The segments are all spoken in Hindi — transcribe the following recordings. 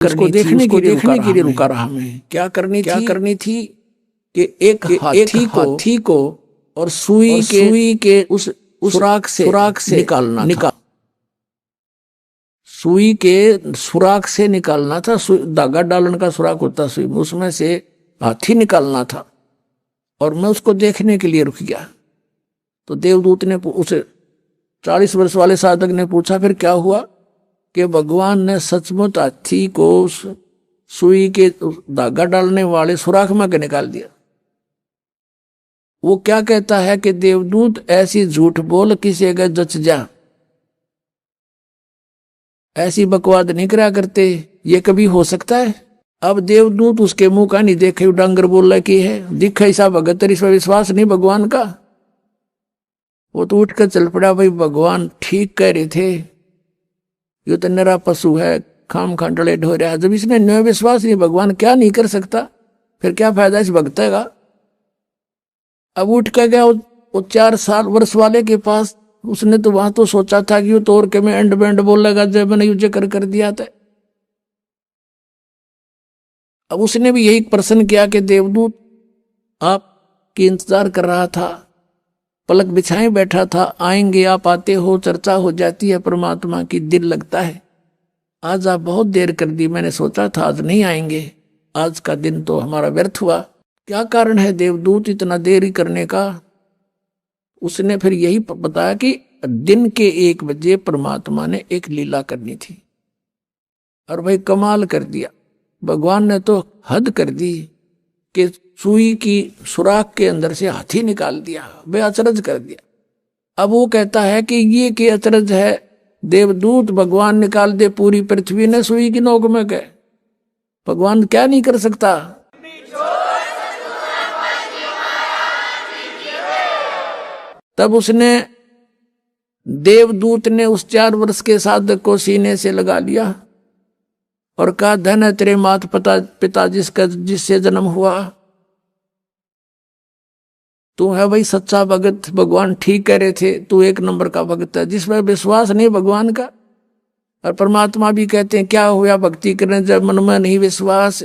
उसको देखने के लिए रुका रहा मैं। क्या करनी थी कि एक हाथी को और सुई के उस सुराख से निकालना सुई के सुराख से निकालना था। धागा डालने का सुराख होता सुई में, उसमें से हाथी निकालना था और मैं उसको देखने के लिए रुक गया। तो देवदूत ने उसे 40 वर्ष वाले साधक ने पूछा फिर क्या हुआ कि भगवान ने सचमुच हाथी को सुई के धागा डालने वाले सुराख में के निकाल दिया। वो क्या कहता है कि देवदूत ऐसी झूठ बोल किसी अगर जच जा, ऐसी बकवाद नहीं करा करते, ये कभी हो सकता है? अब देवदूत उसके मुंह का नहीं देखे, डांगर बोल रहा की है दिखा ऐसा भगत इस पर विश्वास नहीं भगवान का। वो तो उठकर चल पड़ा, भाई भगवान ठीक कह रहे थे, ये तो निरा पशु है, खाम खांडले ढो रहा है। जब इसने न विश्वास नहीं, भगवान क्या नहीं कर सकता, फिर क्या फायदा इस भक्त का। अब उठ कर गया वो 4 वर्ष वाले के पास। उसने तो वहां तो सोचा था कि वो तोड़ के मैं एंड बैंड बोल लगा, जय मैंने युज कर दिया था। अब उसने भी यही प्रश्न किया कि देवदूत आपकी इंतजार कर रहा था, पलक बिछाए बैठा था, आएंगे आप, आते हो, चर्चा हो जाती है परमात्मा की, दिल लगता है। आज आप बहुत देर कर दी, मैंने सोचा था आज नहीं आएंगे, आज का दिन तो हमारा व्यर्थ हुआ। क्या कारण है देवदूत इतना देरी करने का? उसने फिर यही बताया कि दिन के 1 बजे परमात्मा ने एक लीला करनी थी। और भाई कमाल कर दिया, भगवान ने तो हद कर दी कि सुई की सुराख के अंदर से हाथी निकाल दिया, बे अचरज कर दिया। अब वो कहता है कि ये के अचरज है देवदूत, भगवान निकाल दे पूरी पृथ्वी ने सुई की नोक में गए, भगवान क्या नहीं कर सकता। तब उसने देवदूत ने उस 4 वर्ष के साधक को सीने से लगा लिया और कहा धन है तेरे मात पिता जिससे जन्म हुआ, तू है भाई सच्चा भगत, भगवान ठीक कह रहे थे, तू 1 नंबर का भगत है। जिसमें विश्वास नहीं भगवान का, और परमात्मा भी कहते हैं क्या हुआ भक्ति करने जब मन में नहीं विश्वास,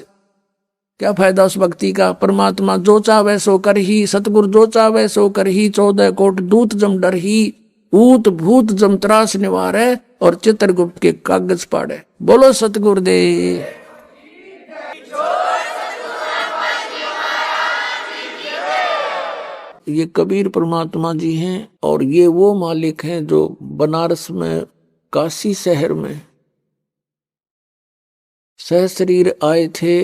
क्या फायदा उस भक्ति का। परमात्मा जो चाहे सो कर ही, सतगुरु जो चाहे सो कर ही, 14 कोट दूत जम डर ही, ऊत भूत जम त्रास निवारे, और चित्रगुप्त के कागज पाड़े। बोलो सतगुरुदेव। ये कबीर परमात्मा जी हैं और ये वो मालिक हैं जो बनारस में काशी शहर में सहशरीर आए थे,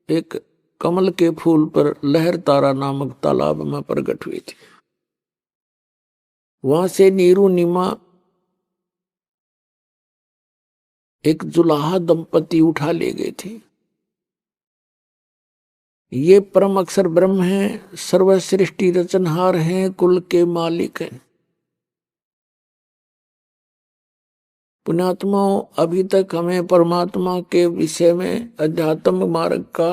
एक कमल के फूल पर लहर तारा नामक तालाब में प्रकट हुई थी। वहां से नीरू नीमा एक जुलाहा दंपति उठा ले गए थे। ये परम अक्षर ब्रह्म हैं, सर्वसृष्टि रचनहार हैं, कुल के मालिक हैं। पुण्यात्माओं, अभी तक हमें परमात्मा के विषय में अध्यात्म मार्ग का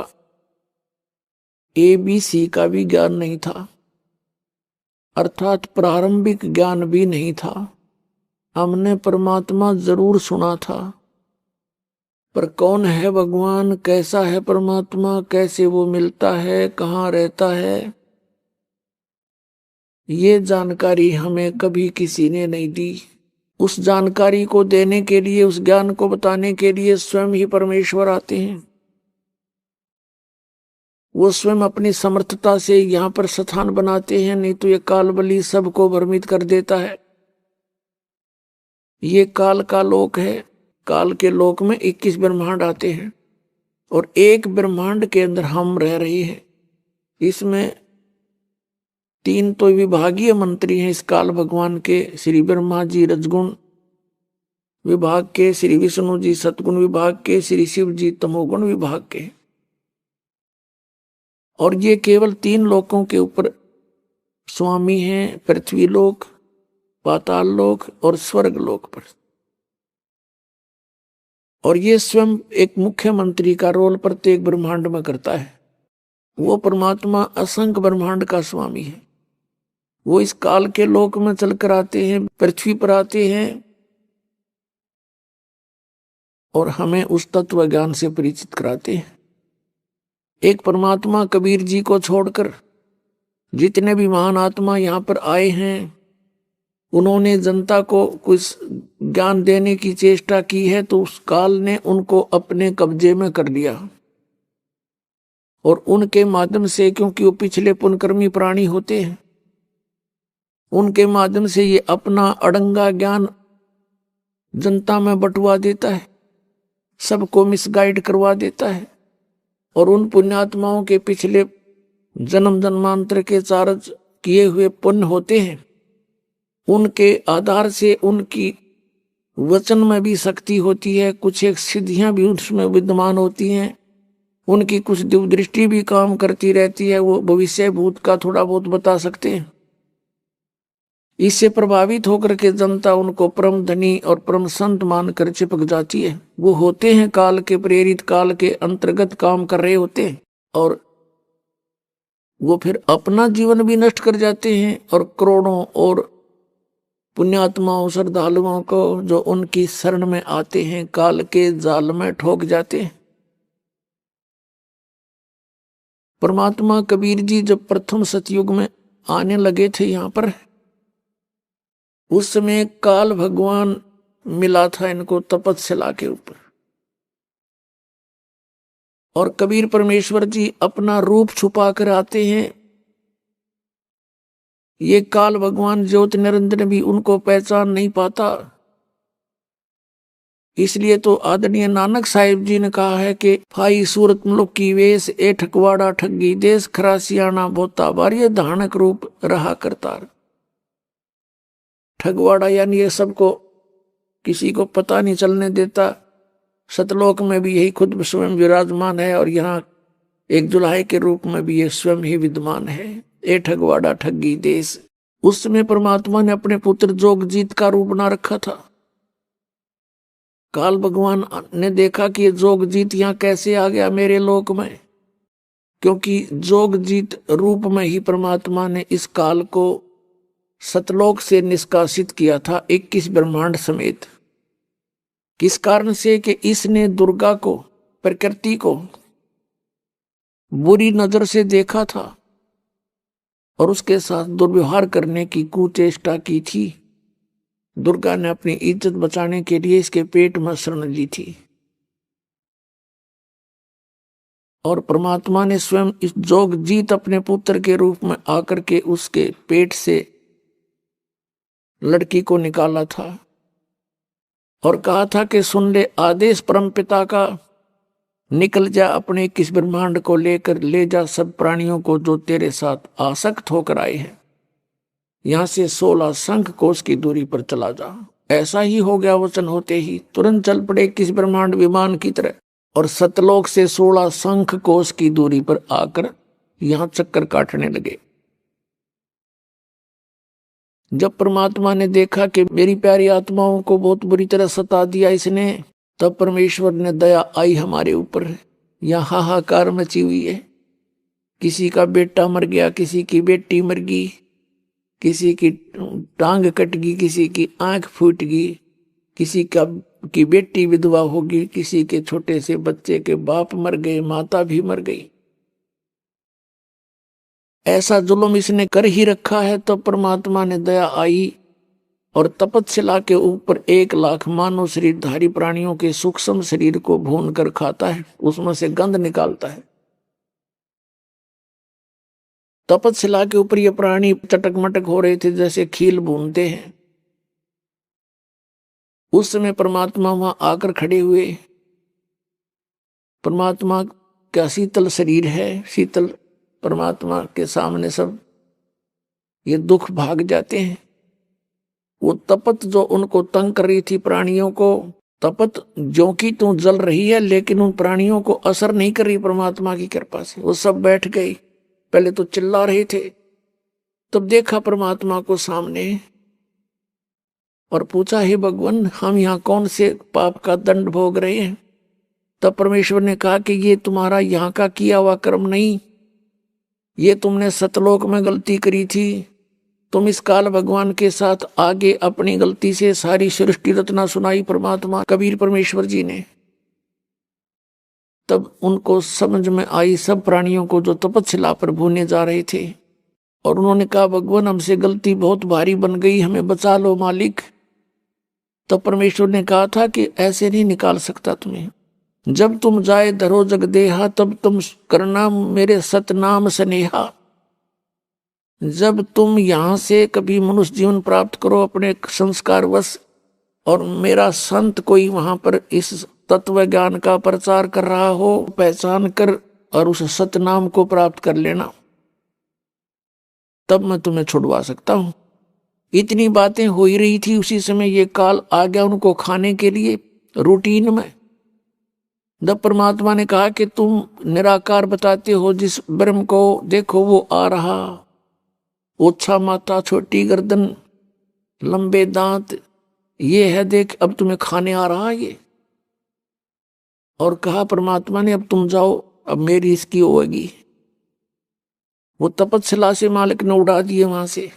ABC का भी ज्ञान नहीं था, अर्थात प्रारंभिक ज्ञान भी नहीं था। हमने परमात्मा जरूर सुना था, पर कौन है भगवान, कैसा है परमात्मा, कैसे वो मिलता है, कहाँ रहता है, ये जानकारी हमें कभी किसी ने नहीं दी। उस जानकारी को देने के लिए, उस ज्ञान को बताने के लिए स्वयं ही परमेश्वर आते हैं। वो स्वयं अपनी समर्थता से यहाँ पर स्थान बनाते हैं, नहीं तो ये काल बली सबको भ्रमित कर देता है। ये काल का लोक है, काल के लोक में 21 ब्रह्मांड आते हैं और एक ब्रह्मांड के अंदर हम रह रहे हैं। इसमें 3 तो विभागीय मंत्री हैं इस काल भगवान के, श्री ब्रह्मा जी रजगुण विभाग के, श्री विष्णु जी सतगुण विभाग के, श्री शिव जी तमोगुण विभाग के। और ये केवल 3 लोकों के ऊपर स्वामी हैं, पृथ्वी लोक, पाताल लोक और स्वर्ग लोक पर। और ये स्वयं एक मुख्यमंत्री का रोल प्रत्येक ब्रह्मांड में करता है। वो परमात्मा असंख्य ब्रह्मांड का स्वामी है। वो इस काल के लोक में चलकर आते हैं, पृथ्वी पर आते हैं और हमें उस तत्व ज्ञान से परिचित कराते हैं। एक परमात्मा कबीर जी को छोड़कर जितने भी महान आत्मा यहाँ पर आए हैं, उन्होंने जनता को कुछ ज्ञान देने की चेष्टा की है, तो उस काल ने उनको अपने कब्जे में कर लिया। और उनके माध्यम से, क्योंकि वो पिछले पुण्यकर्मी प्राणी होते हैं, उनके माध्यम से ये अपना अड़ंगा ज्ञान जनता में बंटवा देता है, सबको मिसगाइड करवा देता है। और उन पुण्यात्माओं के पिछले जन्म जन्मांतर के चार्ज किए हुए पुण्य होते हैं, उनके आधार से उनकी वचन में भी शक्ति होती है, कुछ एक सिद्धियां भी उसमें विद्यमान होती हैं, उनकी कुछ दिव्य दृष्टि भी काम करती रहती है, वो भविष्य भूत का थोड़ा बहुत बता सकते हैं। इससे प्रभावित होकर के जनता उनको परम धनी और परम संत मानकर चिपक जाती है। वो होते हैं काल के प्रेरित, काल के अंतर्गत काम कर रहे होते हैं, और वो फिर अपना जीवन भी नष्ट कर जाते हैं और करोड़ों और पुण्यात्माओं श्रद्धालुओं को जो उनकी शरण में आते हैं काल के जाल में ठोक जाते हैं। परमात्मा कबीर जी जब प्रथम सतयुग में आने लगे थे यहाँ पर, उस समय काल भगवान मिला था इनको तपस्या के ऊपर, और कबीर परमेश्वर जी अपना रूप छुपा कर आते हैं। ये काल भगवान ज्योत निरंजन भी उनको पहचान नहीं पाता। इसलिए तो आदरणीय नानक साहिब जी ने कहा है कि फाई सूरत मुल्क की वेश ए ठकवाड़ा ठगी देश खरासियाना बोता बारिये धानक रूप रहा करतार। ठगवाड़ा यानी ये सबको किसी को पता नहीं चलने देता। सतलोक में भी यही खुद स्वयं विराजमान है, और यहाँ एक जुलाहे के रूप में भी ये स्वयं ही विद्यमान है। ए ठगवाड़ा ठगी देश। उस समय परमात्मा ने अपने पुत्र जोगजीत का रूप बना रखा था। काल भगवान ने देखा कि ये जोगजीत यहाँ कैसे आ गया मेरे लोक में, क्योंकि जोगजीत रूप में ही परमात्मा ने इस काल को सतलोक से निष्कासित किया था 21 ब्रह्मांड समेत। किस कारण से कि इसने दुर्गा को, प्रकृति को बुरी नजर से देखा था और उसके साथ दुर्व्यवहार करने की कुचेष्टा की थी। दुर्गा ने अपनी इज्जत बचाने के लिए इसके पेट में शरण ली थी, और परमात्मा ने स्वयं इस जोगजीत अपने पुत्र के रूप में आकर के उसके पेट से लड़की को निकाला था और कहा था कि सुन ले आदेश परमपिता का, निकल जा अपने 21 ब्रह्मांड को लेकर, ले जा सब प्राणियों को जो तेरे साथ आसक्त होकर आए हैं, यहां से 16 शंख कोस की दूरी पर चला जा। ऐसा ही हो गया। वचन होते ही तुरंत चल पड़े 21 ब्रह्मांड विमान की तरह, और सतलोक से 16 शंख कोस की दूरी पर आकर यहां चक्कर काटने लगे। जब परमात्मा ने देखा कि मेरी प्यारी आत्माओं को बहुत बुरी तरह सता दिया इसने, तब परमेश्वर ने दया आई हमारे ऊपर। यहाँ हाहाकार मची हुई है। किसी का बेटा मर गया, किसी की बेटी मर गई, किसी की टांग कट गई, किसी की आंख फूट गई, किसी की बेटी विधवा होगी, किसी के छोटे से बच्चे के बाप मर गए, माता भी मर गई। ऐसा जुल्म इसने कर ही रखा है। तो परमात्मा ने दया आई और तपस्या के ऊपर 1 लाख मानव शरीरधारी प्राणियों के सूक्ष्म शरीर को भून कर खाता है, उसमें से गंध निकालता है। तपस्या के ऊपर ये प्राणी चटक मटक हो रहे थे जैसे खील भूनते हैं। उस समय परमात्मा वहां आकर खड़े हुए। परमात्मा का शीतल शरीर है, शीतल परमात्मा के सामने सब ये दुख भाग जाते हैं। वो तपत जो उनको तंग कर रही थी प्राणियों को, तपत जो की तो जल रही है, लेकिन उन प्राणियों को असर नहीं कर रही परमात्मा की कृपा से। वो सब बैठ गई। पहले तो चिल्ला रहे थे, तब देखा परमात्मा को सामने और पूछा, हे भगवान, हम यहाँ कौन से पाप का दंड भोग रहे हैं? तब परमेश्वर ने कहा कि ये तुम्हारा यहाँ का किया हुआ कर्म नहीं, ये तुमने सतलोक में गलती करी थी। तुम इस काल भगवान के साथ आगे अपनी गलती से सारी सृष्टि रचना सुनाई परमात्मा कबीर परमेश्वर जी ने। तब उनको समझ में आई सब प्राणियों को जो तपस्या पर भूने जा रहे थे, और उन्होंने कहा भगवान हमसे गलती बहुत भारी बन गई, हमें बचा लो मालिक। तो परमेश्वर ने कहा था कि ऐसे नहीं निकाल सकता तुम्हें, जब तुम जाए धरो जग देहा तब तुम करना मेरे सतनाम स्नेहा। जब तुम यहां से कभी मनुष्य जीवन प्राप्त करो अपने संस्कार वश, और मेरा संत कोई वहां पर इस तत्व ज्ञान का प्रचार कर रहा हो, पहचान कर और उस सतनाम को प्राप्त कर लेना, तब मैं तुम्हें छुड़वा सकता हूं। इतनी बातें हो ही रही थी, उसी समय ये काल आ गया उनको खाने के लिए रूटीन में। जब परमात्मा ने कहा कि तुम निराकार बताते हो जिस ब्रह्म को, देखो वो आ रहा, ओछा माथा, छोटी गर्दन, लंबे दांत, ये है देख, अब तुम्हें खाने आ रहा ये। और कहा परमात्मा ने अब तुम जाओ, अब मेरी इसकी होगी। वो तपस्या से मालिक ने उड़ा दिए वहां से,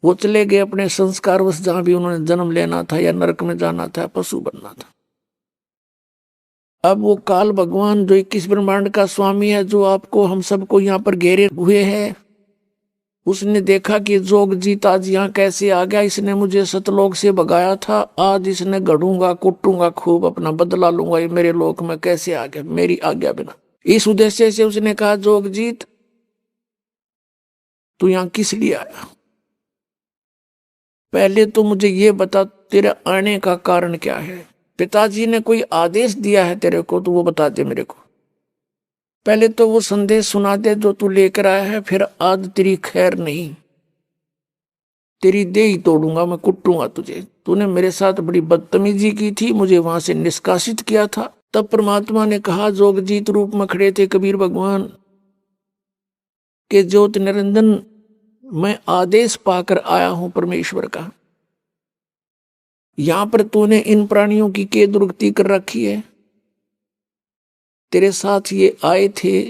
वो चले गए अपने संस्कार वश जहां भी उन्होंने जन्म लेना था, या नरक में जाना था, पशु बनना था। अब वो काल भगवान जो 21 ब्रह्मांड का स्वामी है, जो आपको हम सबको यहाँ पर घेरे हुए है, उसने देखा कि जोग जीत आज यहाँ कैसे आ गया, इसने मुझे सतलोक से भगाया था, आज इसने गढ़ूंगा कुटूंगा खूब, अपना बदला लूंगा, ये मेरे लोक में कैसे आ गया मेरी आज्ञा बिना। इस उद्देश्य से उसने कहा जोग जीत तू यहाँ किस लिए आया, पहले तो मुझे ये बता तेरे आने का कारण क्या है। पिताजी ने कोई आदेश दिया है तेरे को तो वो बता दे मेरे को, पहले तो वो संदेश सुना दे जो तू लेकर आया है, फिर आज तेरी खैर नहीं, तेरी देह ही तोड़ूंगा मैं, कुटूंगा तुझे। तूने मेरे साथ बड़ी बदतमीजी की थी, मुझे वहां से निष्कासित किया था। तब परमात्मा ने कहा, जोगजीत रूप में खड़े थे कबीर भगवान के ज्योत निरंजन, मैं आदेश पाकर आया हूं परमेश्वर का, यहां पर तूने इन प्राणियों की क्या दुर्गति कर रखी है, तेरे साथ ये आए थे,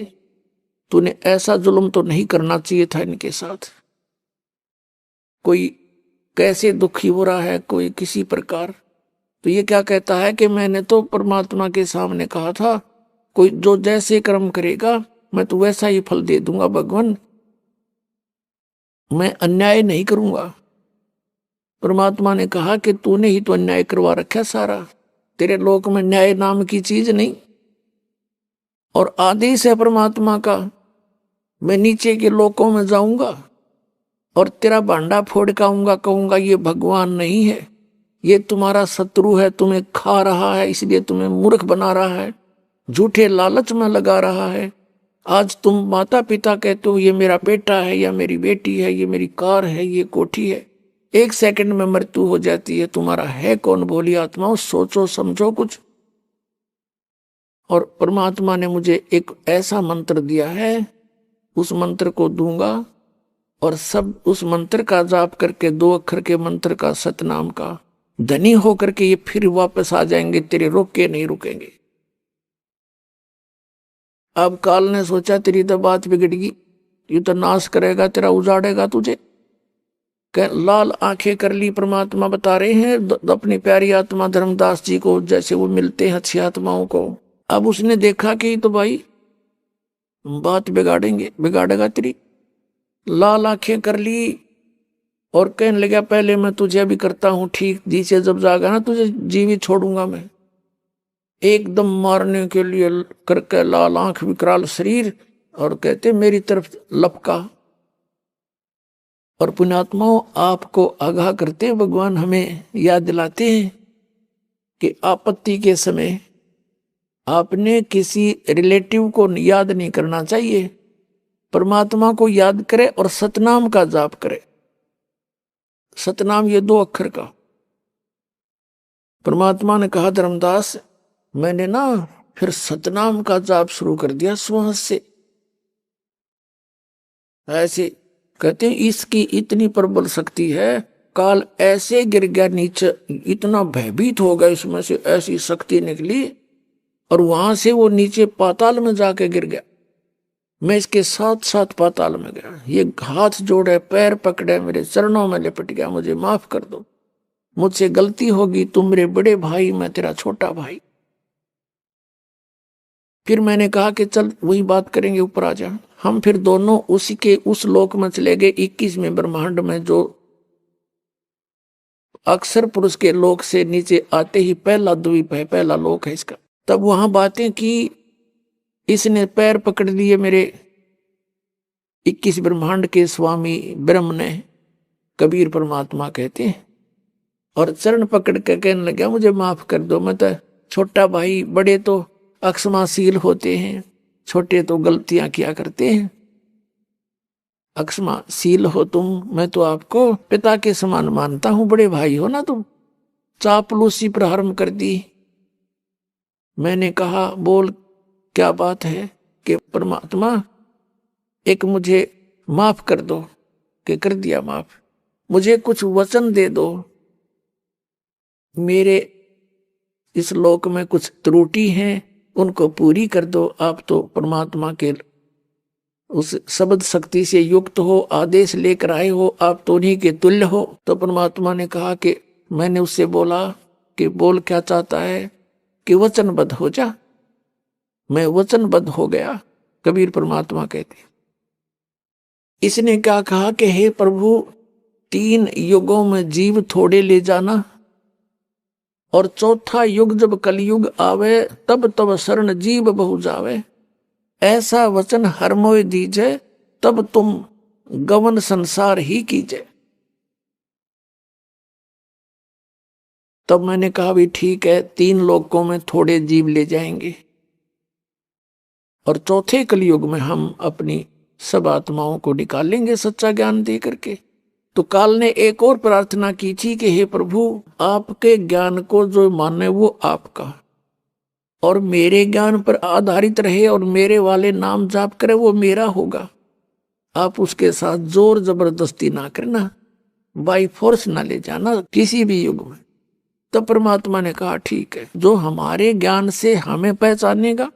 तूने ऐसा जुल्म तो नहीं करना चाहिए था इनके साथ। कोई कैसे दुखी हो रहा है, कोई किसी प्रकार, तो ये क्या कहता है कि मैंने तो परमात्मा के सामने कहा था कोई जो जैसे कर्म करेगा मैं तो वैसा ही फल दे दूंगा भगवान, मैं अन्याय नहीं करूंगा। परमात्मा ने कहा कि तूने ही तो अन्याय करवा रखा सारा, तेरे लोक में न्याय नाम की चीज नहीं। और आदेश है परमात्मा का, मैं नीचे के लोकों में जाऊंगा और तेरा भांडा फोड़ काऊंगा, कहूंगा ये भगवान नहीं है, ये तुम्हारा शत्रु है, तुम्हें खा रहा है, इसलिए तुम्हें मूर्ख बना रहा है, झूठे लालच में लगा रहा है। आज तुम माता पिता कहते हो ये मेरा बेटा है या मेरी बेटी है, ये मेरी कार है, ये कोठी है, एक सेकंड में मृत्यु हो जाती है, तुम्हारा है कौन भोली आत्माओं, सोचो समझो कुछ। और परमात्मा ने मुझे एक ऐसा मंत्र दिया है, उस मंत्र को दूंगा और सब उस मंत्र का जाप करके 2 अक्षर के मंत्र का सतनाम का धनी होकर के ये फिर वापस आ जाएंगे, तेरे रोक के नहीं रुकेंगे। अब काल ने सोचा तेरी तो बात बिगड़गी, ये तो नाश करेगा, तेरा उजाड़ेगा तुझे। लाल आंखें कर ली, परमात्मा बता रहे हैं अपनी प्यारी आत्मा धर्मदास जी को, जैसे वो मिलते हैं अच्छी आत्माओं को। अब उसने देखा कि तो भाई बात बिगाड़ेगा तेरी। लाल आंखें कर ली और कहने लगा पहले मैं तुझे अभी करता हूं ठीक, जीसे जब जागा ना तुझे जीवित छोड़ूंगा मैं। एकदम मारने के लिए करके लाल आंख विकराल शरीर और कहते मेरी तरफ लपका। और पुण्यात्माओं आपको आगाह करते भगवान हमें याद दिलाते हैं कि आपत्ति के समय आपने किसी रिलेटिव को याद नहीं करना चाहिए, परमात्मा को याद करे और सतनाम का जाप करे। सतनाम ये 2 अक्षर का। परमात्मा ने कहा धर्मदास मैंने ना फिर सतनाम का जाप शुरू कर दिया सुहास से। ऐसे कहते हैं इसकी इतनी प्रबल शक्ति है, काल ऐसे गिर गया नीचे, इतना भयभीत हो गया, इसमें से ऐसी शक्ति निकली और वहां से वो नीचे पाताल में जाके गिर गया। मैं इसके साथ साथ पाताल में गया, ये हाथ जोड़े पैर पकड़े मेरे चरणों में लिपट गया, मुझे माफ कर दो, मुझसे गलती होगी, तुम मेरे बड़े भाई, मैं तेरा छोटा भाई। फिर मैंने कहा कि चल वही बात करेंगे, ऊपर आ जा। हम फिर दोनों उसी के उस लोक में चले गए, 21वें ब्रह्मांड में, जो अक्षर पुरुष के लोक से नीचे आते ही पहला द्वीप है, पहला लोक है इसका। तब वहां बातें की, इसने पैर पकड़ लिए मेरे 21 ब्रह्मांड के स्वामी ब्रह्म ने, कबीर परमात्मा कहते हैं, और चरण पकड़ के कहने लगा मुझे माफ कर दो, मैं तो छोटा भाई, बड़े तो अक्षमाशील होते हैं, छोटे तो गलतियां किया करते हैं। अक्षमाशील हो तुम, मैं तो आपको पिता के समान मानता हूं, बड़े भाई हो ना तुम। चापलूसी प्रारंभ कर दी। मैंने कहा बोल क्या बात है? कि परमात्मा एक मुझे माफ कर दो। कि कर दिया माफ। मुझे कुछ वचन दे दो, मेरे इस लोक में कुछ त्रुटि हैं, उनको पूरी कर दो। आप तो परमात्मा के उस शब्द शक्ति से युक्त हो, आदेश लेकर आए हो, आप तो उन्हीं के तुल्य हो। तो परमात्मा ने कहा कि मैंने उससे बोला कि बोल क्या चाहता है? कि वचनबद्ध हो जा। मैं वचनबद्ध हो गया, कबीर परमात्मा कहते। इसने क्या कहा कि हे प्रभु, 3 युगों में जीव थोड़े ले जाना, और चौथा युग जब कलयुग आवे, तब तब शरण जीव बहु जावे। ऐसा वचन हर मोय दीजे, तब तुम गवन संसार ही कीजे। तब मैंने कहा भी ठीक है, 3 लोकों में थोड़े जीव ले जाएंगे, और चौथे कलयुग में हम अपनी सब आत्माओं को निकालेंगे सच्चा ज्ञान दे करके। तो काल ने एक और प्रार्थना की थी कि हे प्रभु, आपके ज्ञान को जो माने वो आपका, और मेरे ज्ञान पर आधारित रहे, और मेरे वाले नाम जाप करे वो मेरा होगा। आप उसके साथ जोर जबरदस्ती ना करना, बाई फोर्स ना ले जाना किसी भी युग में। तो परमात्मा ने कहा ठीक है, जो हमारे ज्ञान से हमें पहचानेगा,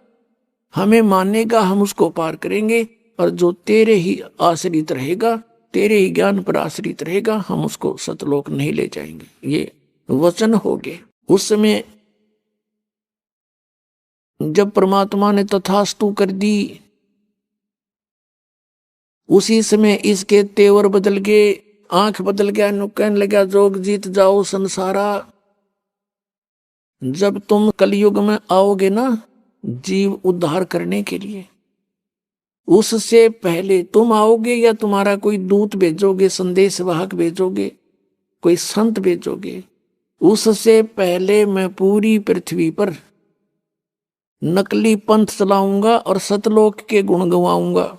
हमें मानेगा, हम उसको पार करेंगे, और जो तेरे ही आश्रित रहेगा, तेरे ही ज्ञान पर आश्रित रहेगा, हम उसको सतलोक नहीं ले जाएंगे। ये वचन हो गए। उस समय जब परमात्मा ने तथास्तु कर दी, उसी समय इसके तेवर बदल गए, आंख बदल गया, कहने लगा जोग जीत जाओ संसारा। जब तुम कलयुग में आओगे ना जीव उद्धार करने के लिए, उससे पहले तुम आओगे या तुम्हारा कोई दूत भेजोगे, संदेश वाहक भेजोगे, कोई संत भेजोगे, उससे पहले मैं पूरी पृथ्वी पर नकली पंथ चलाऊंगा और सतलोक के गुण गवाऊंगा।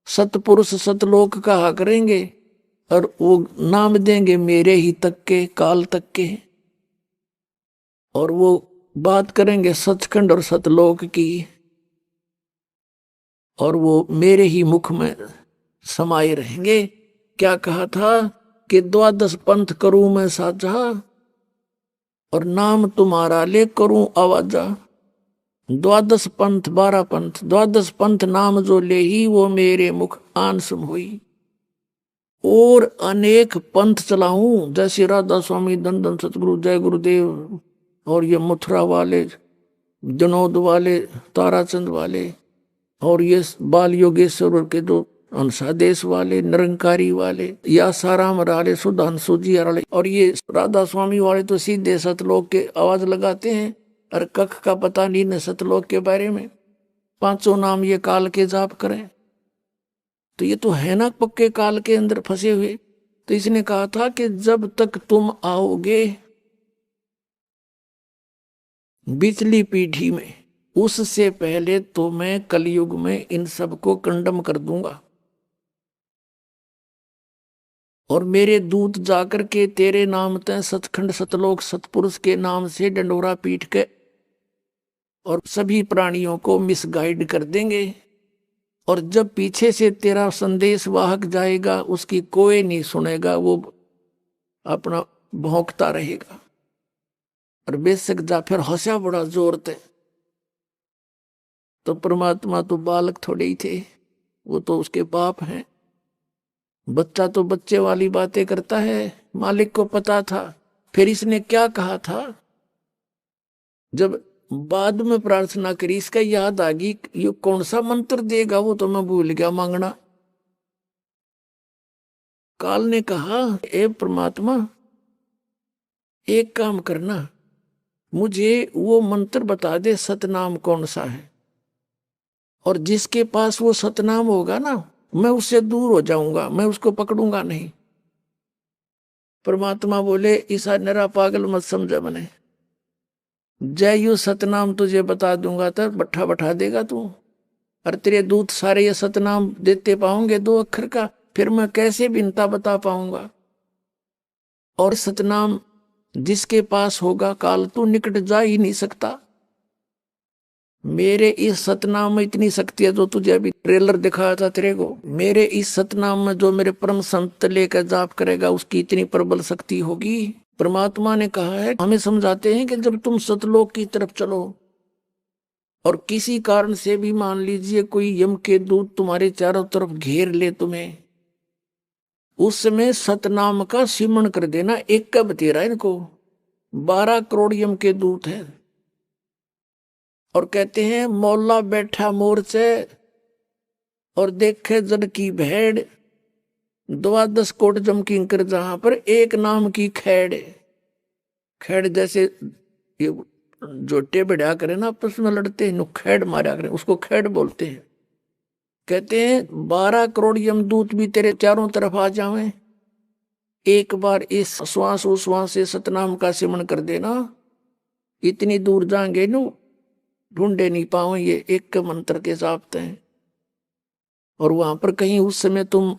सतपुरुष सतलोक कहा करेंगे, और वो नाम देंगे मेरे ही तक के, काल तक के, और वो बात करेंगे सचखंड और सतलोक की, और वो मेरे ही मुख में समाये रहेंगे। क्या कहा था कि 12 पंथ करूं मैं साझा, और नाम तुम्हारा ले करूं आवाजा। 12 पंथ 12 पंथ, 12 पंथ नाम जो ले ही, वो मेरे मुख आन सुम हुई। और अनेक पंथ चलाऊं, जैसे राधा स्वामी, दंदन सतगुरु, जय गुरुदेव, और ये मथुरा वाले, जनोद वाले, ताराचंद वाले, और ये बाल योगेश्वर के जो अंशादेश वाले, निरंकारी वाले, या साराम वाले, सुधांशु जी वाले, और ये राधा स्वामी वाले तो सीधे सतलोक के आवाज लगाते हैं, और कख का पता नहीं न सतलोक के बारे में। 5 नाम ये काल के जाप करें, तो ये तो है ना पक्के काल के अंदर फंसे हुए। तो इसने कहा था कि जब तक तुम आओगे पिछली पीढ़ी में, उससे पहले तो मैं कलयुग में इन सबको कंडम कर दूंगा, और मेरे दूत जाकर के तेरे नाम तय सतखंड सतलोक सतपुरुष के नाम से डंडोरा पीट के और सभी प्राणियों को मिसगाइड कर देंगे। और जब पीछे से तेरा संदेश वाहक जाएगा, उसकी कोई नहीं सुनेगा, वो अपना भौंकता रहेगा। और बेशक जाफर हंसा बड़ा जोर थे। तो परमात्मा तो बालक थोड़े ही थे, वो तो उसके बाप हैं। बच्चा तो बच्चे वाली बातें करता है, मालिक को पता था। फिर इसने क्या कहा था, जब बाद में प्रार्थना करी, इसका याद आ गई ये कौन सा मंत्र देगा, वो तो मैं भूल गया मांगना। काल ने कहा, ए परमात्मा एक काम करना, मुझे वो मंत्र बता दे, सतनाम कौन सा है, और जिसके पास वो सतनाम होगा ना मैं उससे दूर हो जाऊंगा, मैं उसको पकड़ूंगा नहीं। परमात्मा बोले, ईसा नरा पागल मत समझा मैंने, जय यू सतनाम तुझे बता दूंगा तो बट्ठा बैठा देगा तू, और तेरे दूत सारे ये सतनाम देते पाओगे 2 अक्षर का, फिर मैं कैसे बिनता बता पाऊंगा। और सतनाम जिसके पास होगा काल तू निकट जा ही नहीं सकता। मेरे इस सतनाम में इतनी शक्ति है, जो तुझे अभी ट्रेलर दिखाया था तेरे को, मेरे इस सतनाम में जो मेरे परम संत लेकर जाप करेगा उसकी इतनी प्रबल शक्ति होगी। परमात्मा ने कहा है, हमें समझाते हैं कि जब तुम सतलोक की तरफ चलो और किसी कारण से भी मान लीजिए कोई यम के दूत तुम्हारे चारों तरफ घेर ले तुम्हें, उस समय सतनाम का सिमरण कर देना। एक का बतेरा इनको 12 करोड़ यम के दूत हैं, और कहते हैं मौला बैठा मोर्चे और देखे जड़ की भेड़, 12 कोट जम किंकर जहां पर एक नाम की खैड़। खैड़ जैसे ये जोटे बढ़िया करे ना आपस में लड़ते हैं, खैड़ मारा करें, उसको खैड़ बोलते हैं। कहते हैं 12 करोड़ यमदूत भी तेरे चारों तरफ आ जावें, एक बार इस श्वास उश्वास से सतनाम का सिमरण कर देना, इतनी दूर जाएंगे नु ढूंढे नहीं पाओ, ये एक मंत्र के साथ हैं। और वहां पर कहीं उस समय तुम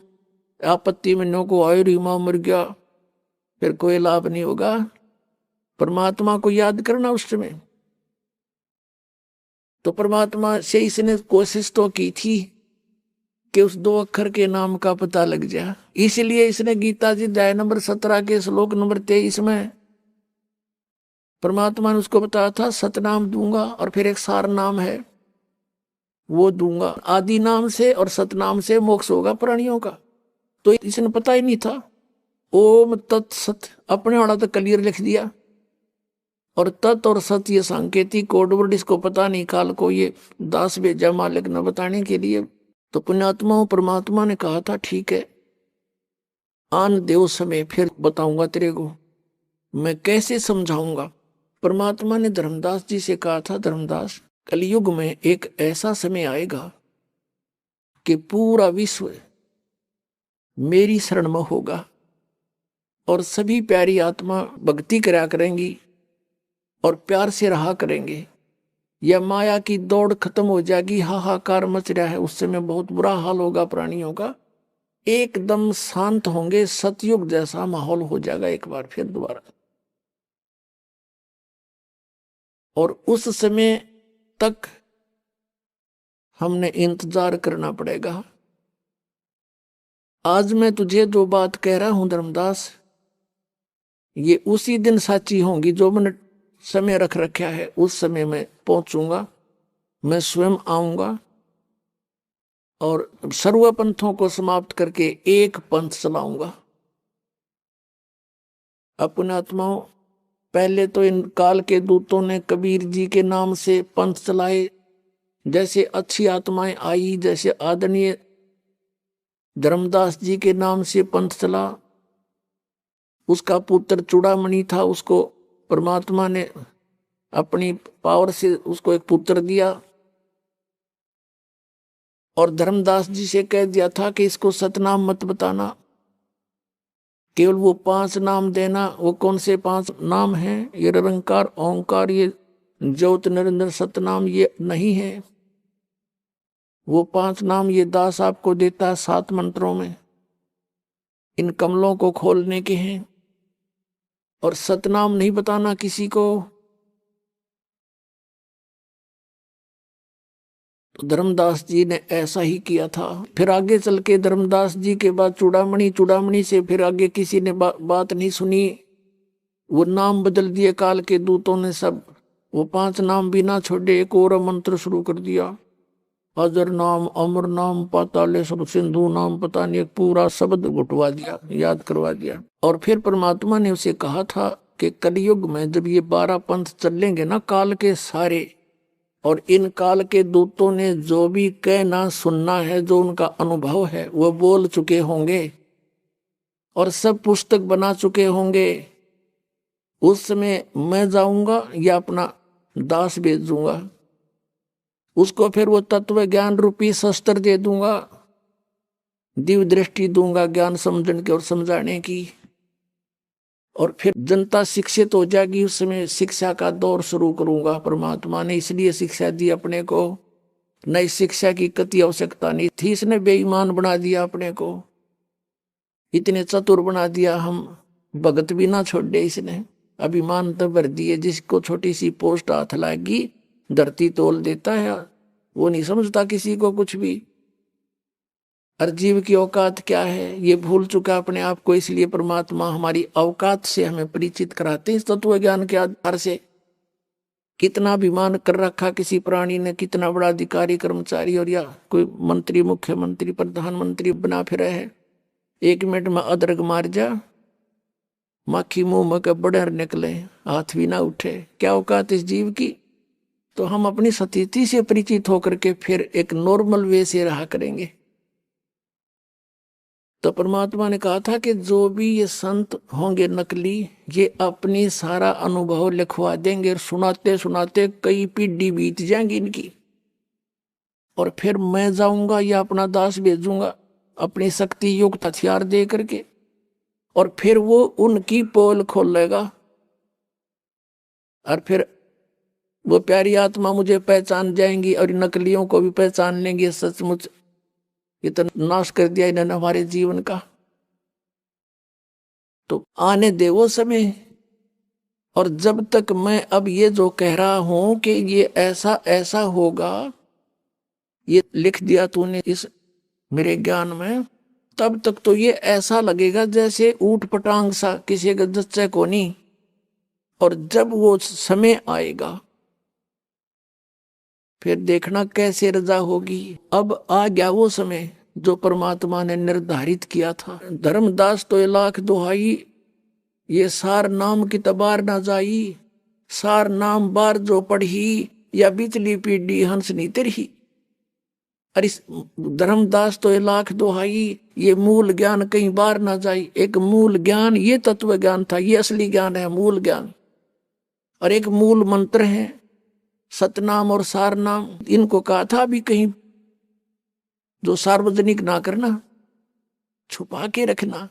आपत्ति में नो को आयु रीमा मर गया, फिर कोई लाभ नहीं होगा। परमात्मा को याद करना उस समय। तो परमात्मा से इसने कोशिश तो की थी कि उस 2 अक्षर के नाम का पता लग जाए, इसलिए इसने गीता जी अध्याय नंबर 17 के श्लोक नंबर 23 में परमात्मा ने उसको बताया था सतनाम दूंगा, और फिर एक सार नाम है वो दूंगा। आदि नाम से और सतनाम से मोक्ष होगा प्राणियों का। तो इसने पता ही नहीं था। ओम तत्सत अपने वाला तो क्लियर लिख दिया, और तत् और सत ये सांकेतिक कोडवर्ड, इसको पता नहीं काल को ये दास भेजा मालिक न बताने के लिए। तो पुण्यात्माओं परमात्मा ने कहा था ठीक है आन देव समय फिर बताऊंगा तेरे को, मैं कैसे समझाऊंगा। परमात्मा ने धर्मदास जी से कहा था, धर्मदास कलयुग में एक ऐसा समय आएगा कि पूरा विश्व मेरी शरण में होगा और सभी प्यारी आत्मा भक्ति करा करेंगी और प्यार से रहा करेंगे। यह माया की दौड़ खत्म हो जाएगी, हाहाकार मच रहा है, उस समय बहुत बुरा हाल होगा प्राणियों का, एकदम शांत होंगे, सतयुग जैसा माहौल हो जाएगा एक बार फिर दोबारा। और उस समय तक हमने इंतजार करना पड़ेगा। आज मैं तुझे जो बात कह रहा हूं धर्मदास, ये उसी दिन साची होंगी जो मैंने समय रख रखा है। उस समय में पहुंचूंगा, मैं स्वयं आऊंगा और सर्व पंथों को समाप्त करके एक पंथ चलाऊंगा। अपने आत्माओं, पहले तो इन काल के दूतों ने कबीर जी के नाम से पंथ चलाए, जैसे अच्छी आत्माएं आई, जैसे आदरणीय धर्मदास जी के नाम से पंथ चला। उसका पुत्र चूड़ामणि था, उसको परमात्मा ने अपनी पावर से उसको एक पुत्र दिया और धर्मदास जी से कह दिया था कि इसको सतनाम मत बताना, केवल वो 5 नाम देना। वो कौन से 5 नाम हैं? ये निरंकार ओंकार, ये ज्योत निरंजन सतनाम ये नहीं है। वो 5 नाम ये दास आपको देता है 7 मंत्रों में, इन कमलों को खोलने के हैं। और सतनाम नहीं बताना किसी को। तो धर्मदास जी ने ऐसा ही किया था। फिर आगे चल के धर्मदास जी के बाद चूड़ामणि, चूड़ामणि से फिर आगे किसी ने बात नहीं सुनी, वो नाम बदल दिए काल के दूतों ने सब। वो 5 नाम भी ना छोड़े, एक और मंत्र शुरू कर दिया, अजर नाम, अमर नाम, पातालेश्वर सिंधु नाम, पता नहीं एक पूरा शब्द घुटवा दिया, याद करवा दिया। और फिर परमात्मा ने उसे कहा था कि कलयुग में जब ये 12 पंथ चलेंगे ना काल के सारे, और इन काल के दूतों ने जो भी कहना सुनना है, जो उनका अनुभव है वो बोल चुके होंगे और सब पुस्तक बना चुके होंगे, उस समय मैं जाऊंगा या अपना दास भेज दूंगा, उसको फिर वो तत्व ज्ञान रूपी शस्त्र दे दूंगा, दिव्य दृष्टि दूंगा ज्ञान समझने की और समझाने की, और फिर जनता शिक्षित हो जाएगी। उस समय शिक्षा का दौर शुरू करूंगा। परमात्मा ने इसलिए शिक्षा दी अपने को, नई शिक्षा की कति आवश्यकता नहीं थी। इसने बेईमान बना दिया अपने को, इतने चतुर बना दिया, हम भगत भी ना छोड़ दे इसने। अभिमान तो भर दिए, जिसको छोटी सी पोस्ट हाथ लागी धरती तोल देता है, वो नहीं समझता किसी को कुछ भी। और जीव की औकात क्या है ये भूल चुका अपने आप को, इसलिए परमात्मा हमारी औकात से हमें परिचित कराते हैं इस तत्व ज्ञान के आधार से। कितना अभिमान कर रखा किसी प्राणी ने, कितना बड़ा अधिकारी कर्मचारी और या कोई मंत्री मुख्यमंत्री प्रधानमंत्री बना फिर है, 1 मिनट में अदरक मार जा, माखी मुंह में के बड़े निकले, हाथ भी ना उठे, क्या औकात इस जीव की। तो हम अपनी स्थिति से परिचित होकर के फिर एक नॉर्मल वे से रहा करेंगे। तो परमात्मा ने कहा था कि जो भी ये संत होंगे नकली, ये अपनी सारा अनुभव लिखवा देंगे और सुनाते सुनाते कई पीढ़ी बीत जाएंगी इनकी, और फिर मैं जाऊंगा या अपना दास भेजूंगा अपनी शक्ति युक्त हथियार दे करके, और फिर वो उनकी पोल खोलेगा, और फिर वो प्यारी आत्मा मुझे पहचान जाएंगी और नकलियों को भी पहचान लेंगे। सचमुच ये तो नाश कर दिया इन्होंने हमारे जीवन का। तो आने दे वो समय, और जब तक मैं अब ये जो कह रहा हूं कि ये ऐसा ऐसा होगा, ये लिख दिया तूने इस मेरे ज्ञान में, तब तक तो ये ऐसा लगेगा जैसे ऊट पटांग सा, किसी का जच्चे को नहीं। और जब वो समय आएगा फिर देखना कैसे रजा होगी। अब आ गया वो समय जो परमात्मा ने निर्धारित किया था। धर्मदास तो 1,00,000 दुहाई, ये सार नाम की तबार ना जाई, सार नाम बार जो पढ़ी, या बिचली पीढ़ी हंस नी तेरही। और इस धर्मदास तो 1,00,000 दुहाई, ये मूल ज्ञान कहीं बार ना जाई। एक मूल ज्ञान ये तत्व ज्ञान था, ये असली ज्ञान है मूल ज्ञान। और एक मूल मंत्र है सतनाम और सारनाम। इनको कहा था भी कहीं जो सार्वजनिक ना करना, छुपा के रखना।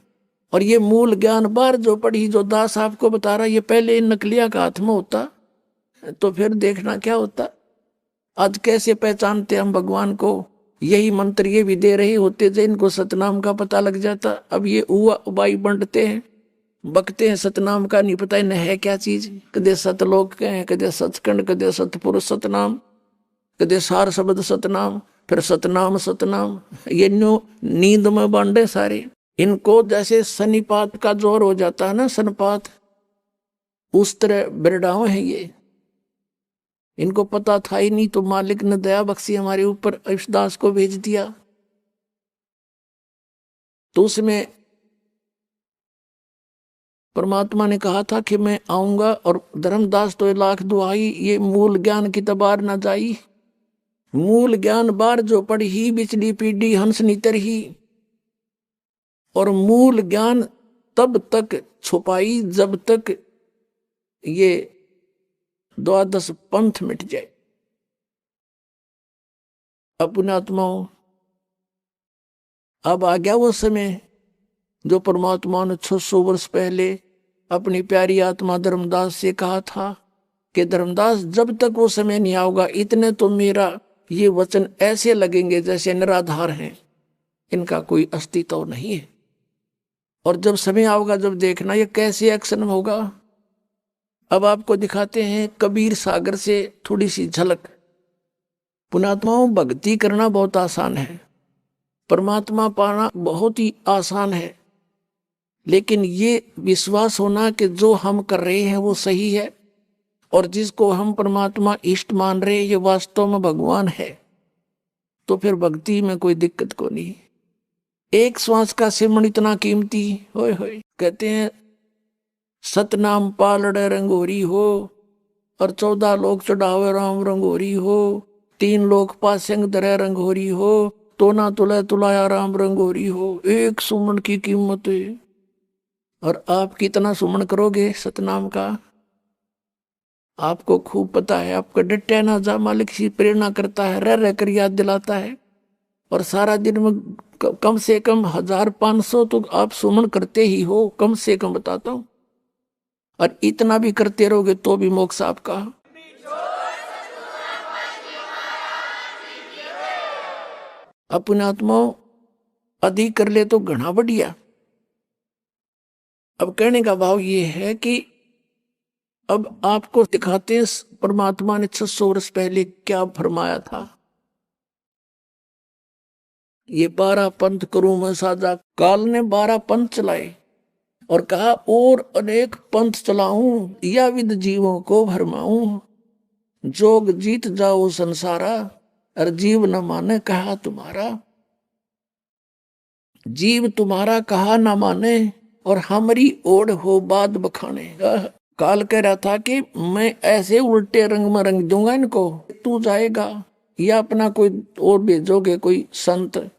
और ये मूल ज्ञान बार जो पढ़ी, जो दास आपको बता रहा, ये पहले इन नकलिया का हाथ में होता तो फिर देखना क्या होता। आज कैसे पहचानते हम भगवान को, यही मंत्र ये भी दे रहे होते थे, इनको सतनाम का पता लग जाता। अब ये उवा उबाई बंटते हैं, बकते हैं, सतनाम का नहीं पता इन्हें है क्या चीज। कदे सतलोक कहें, कदे सचखंड, कदे सतपुरुष सतनाम, कदे सार शब्द सतनाम, फिर सतनाम सतनाम। ये नींद में बांटे सारे। इनको जैसे सनीपात का जोर हो जाता है ना, सनपात, उस तरह बिरडाव है ये। इनको पता था ही नहीं, तो मालिक ने दया बख्शी हमारे ऊपर, इस दास को भेज दिया। तो उसमें परमात्मा ने कहा था कि मैं आऊंगा, और धर्मदास तो 1,00,000 दुहाई, ये मूल ज्ञान की तबार न जाई। मूल ज्ञान बार जो पढ़ी, बिचली पीढ़ी हंस नितर ही। और मूल ज्ञान तब तक छुपाई जब तक ये 12 पंथ मिट जाए। अपने आत्माओं, अब आ गया वो समय जो परमात्मा ने 600 वर्ष पहले अपनी प्यारी आत्मा धर्मदास से कहा था कि धर्मदास, जब तक वो समय नहीं आओगा, इतने तो मेरा ये वचन ऐसे लगेंगे जैसे निराधार हैं, इनका कोई अस्तित्व नहीं है। और जब समय आओगा, जब देखना ये कैसे एक्शन होगा। अब आपको दिखाते हैं कबीर सागर से थोड़ी सी झलक। पुण्यात्माओं, भक्ति करना बहुत आसान है, परमात्मा पाना बहुत ही आसान है, लेकिन ये विश्वास होना कि जो हम कर रहे हैं वो सही है, और जिसको हम परमात्मा इष्ट मान रहे हैं ये वास्तव में भगवान है, तो फिर भक्ति में कोई दिक्कत को नहीं। एक श्वास का सिमरण इतना कीमती, होय होय। कहते हैं सतनाम पालड़े रंगोरी हो, और 14 लोग चढ़ावे राम रंगोरी हो, 3 लोग पासंग दरे रंगोरी हो, तो ना तुले तुलाया राम रंगोरी हो। एक सुमन की कीमत है। और आप कितना सुमन करोगे सतनाम का, आपको खूब पता है। आपका डटे ना जा मालिक सी प्रेरणा करता है, रह रह कर याद दिलाता है। और सारा दिन में कम से कम 1500 तो आप सुमन करते ही हो, कम से कम बताता हूं। और इतना भी करते रहोगे तो भी मोक्ष आपका। अपने आत्मा अधिक कर ले तो घना बढ़िया। अब कहने का भाव ये है कि अब आपको दिखाते हैं परमात्मा ने 600 वर्ष पहले क्या फरमाया था। ये 12 पंथ करूं मैं साझा, काल ने 12 पंथ चलाए और कहा और अनेक पंथ चलाऊं, या विद जीवों को भरमाऊं, जोग जीत जाओ संसारा, और जीव न माने कहा तुम्हारा। जीव तुम्हारा कहा न माने, और हमारी ओढ़ हो बाद बखाने। काल कह रहा था कि मैं ऐसे उल्टे रंग में रंग दूंगा इनको, तू जाएगा या अपना कोई और भेजोगे कोई संत,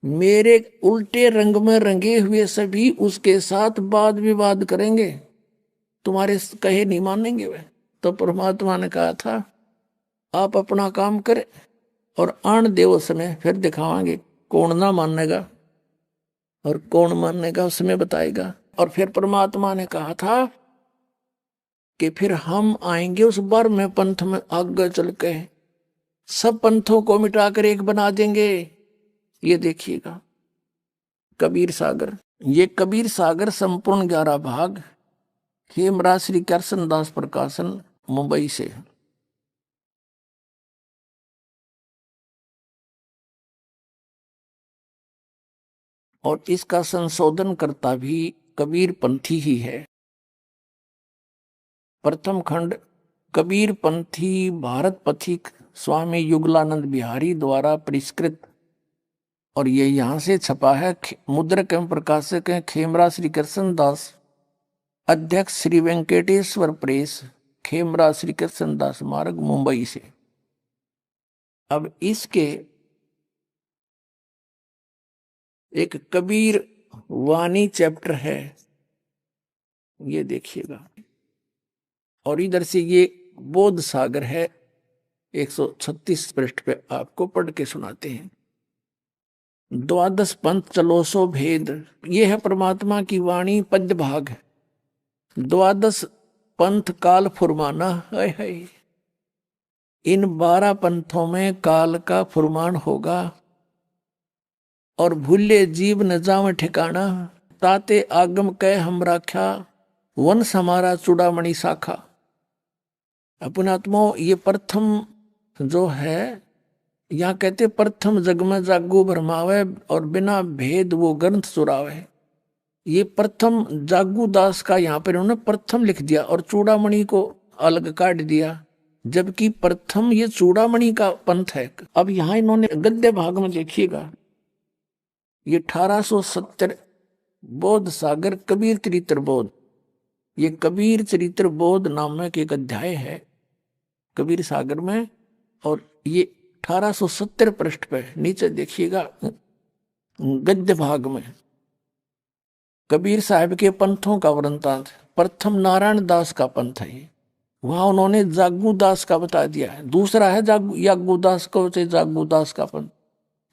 मेरे उल्टे रंग में रंगे हुए सभी उसके साथ वाद विवाद करेंगे, तुम्हारे कहे नहीं मानेंगे वे। तो परमात्मा ने कहा था आप अपना काम करें और आन देव समय फिर दिखावांगे कौन ना मानेगा और कौन मानेगा, उसमें बताएगा। और फिर परमात्मा ने कहा था कि फिर हम आएंगे उस बार में पंथ में आगे चल के सब पंथों को मिटाकर एक बना देंगे। ये देखिएगा कबीर सागर, ये कबीर सागर संपूर्ण 11 भाग, हेमराज श्री कृष्ण दास प्रकाशन मुंबई से। और इसका संशोधन करता भी कबीर पंथी ही है। प्रथम खंड कबीर पंथी भारत पथिक स्वामी युगलानंद बिहारी द्वारा परिष्कृत, और ये यहाँ से छपा है। मुद्रक एवं प्रकाशक हैं खेमराज श्री कृष्ण दास, अध्यक्ष श्री वेंकटेश्वर प्रेस, खेमराज श्री कृष्ण दास मार्ग मुंबई से। अब इसके एक कबीर वाणी चैप्टर है, ये देखिएगा। और इधर से ये बोध सागर है, 136 पृष्ठ पे आपको पढ़ के सुनाते हैं। द्वादश पंथ चलो सो भेद, ये है परमात्मा की वाणी पद्य भाग। द्वादश पंथ काल फुरमाना, है इन 12 पंथों में काल का फुरमान होगा। और भूले जीव न जावे ठिकाना, ताते आगम कह हम राख्या, वंश हमारा चूड़ामणि शाखा। अपने आत्मा ये प्रथम जो है, यहाँ कहते प्रथम जग में जागू भरमावे, और बिना भेद वो ग्रंथ चुरावे। ये प्रथम जागू दास का यहाँ पर उन्होंने प्रथम लिख दिया और चूड़ामणि को अलग काट दिया, जबकि प्रथम ये चूड़ामणि का पंथ है। अब यहाँ इन्होंने गद्य भाग में देखिएगा, ये 1870 बोध सागर कबीर चरित्र बोध, ये कबीर चरित्र बोध नामक एक अध्याय है कबीर सागर में। और ये 1870 पृष्ठ पे नीचे देखिएगा गद्य भाग में कबीर साहब के पंथों का वृंतांत। प्रथम नारायण दास का पंथ है ये, वहां उन्होंने जागू दास का बता दिया है। दूसरा है यागू दास को जागू दास का पंथ।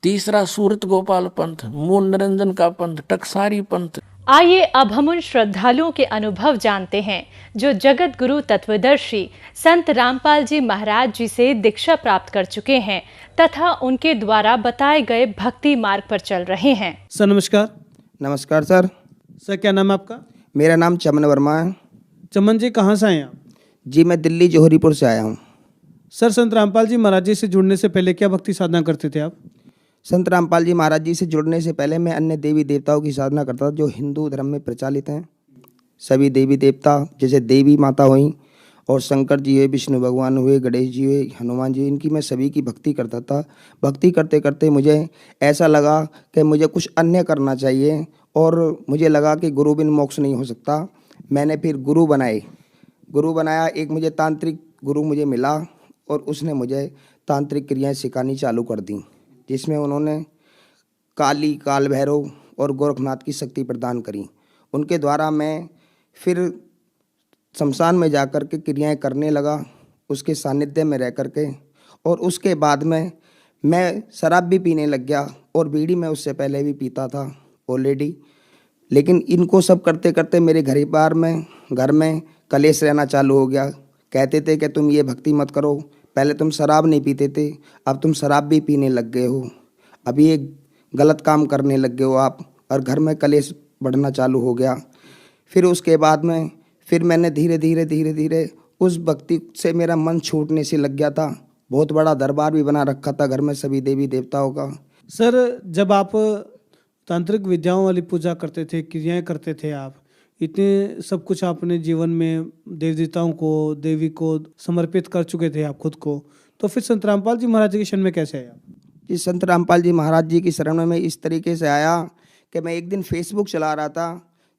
तीसरा सूरत गोपाल पंथ, मूल निरंजन का पंथ, टकसारी पंथ। आइए अब हम उन श्रद्धालुओं के अनुभव जानते हैं जो जगत गुरु तत्वदर्शी संत रामपाल जी महाराज जी से दीक्षा प्राप्त कर चुके हैं तथा उनके द्वारा बताए गए भक्ति मार्ग पर चल रहे हैं। सर नमस्कार। नमस्कार सर। सर क्या नाम है आपका? मेरा नाम चमन वर्मा है। चमन जी कहाँ से आए आप? जी मैं दिल्ली जौहरीपुर से आया हूँ। सर संत रामपाल जी महाराज जी से जुड़ने से पहले क्या भक्ति साधना करते थे आप? संत रामपाल जी महाराज जी से जुड़ने से पहले मैं अन्य देवी देवताओं की साधना करता था जो हिंदू धर्म में प्रचलित हैं। सभी देवी देवता जैसे देवी माता हुई और शंकर जी हुए, विष्णु भगवान हुए, गणेश जी हुए, हनुमान जी, इनकी मैं सभी की भक्ति करता था। भक्ति करते करते मुझे ऐसा लगा कि मुझे कुछ अन्य करना चाहिए और मुझे लगा कि गुरु बिन मोक्ष नहीं हो सकता। मैंने फिर गुरु बनाया। एक मुझे तांत्रिक गुरु मुझे मिला और उसने मुझे तांत्रिक क्रियाएं सिखानी चालू कर दी, जिसमें उन्होंने काली, काल भैरव और गोरखनाथ की शक्ति प्रदान करी। उनके द्वारा मैं फिर शमशान में जाकर के क्रियाएं करने लगा, उसके सानिध्य में रह करके। और उसके बाद में मैं शराब भी पीने लग गया और बीड़ी मैं उससे पहले भी पीता था ऑलरेडी। लेकिन इनको सब करते करते मेरे घर में कलेश रहना चालू हो गया। कहते थे कि तुम ये भक्ति मत करो, पहले तुम शराब नहीं पीते थे, अब तुम शराब भी पीने लग गए हो, अभी ये गलत काम करने लग गए हो आप, और घर में कलेश बढ़ना चालू हो गया। फिर उसके बाद में फिर मैंने धीरे धीरे उस भक्ति से मेरा मन छूटने से लग गया था। बहुत बड़ा दरबार भी बना रखा था घर में सभी देवी देवताओं का। सर, जब आप तांत्रिक विद्याओं वाली पूजा करते थे, क्रियाएं करते थे, आप इतने सब कुछ अपने जीवन में देवी देवताओं को, देवी को समर्पित कर चुके थे आप खुद को, तो फिर संत रामपाल जी महाराज के शरण में कैसे आए आप? जी, संत रामपाल जी महाराज जी की शरण में मैं इस तरीके से आया कि मैं एक दिन फेसबुक चला रहा था,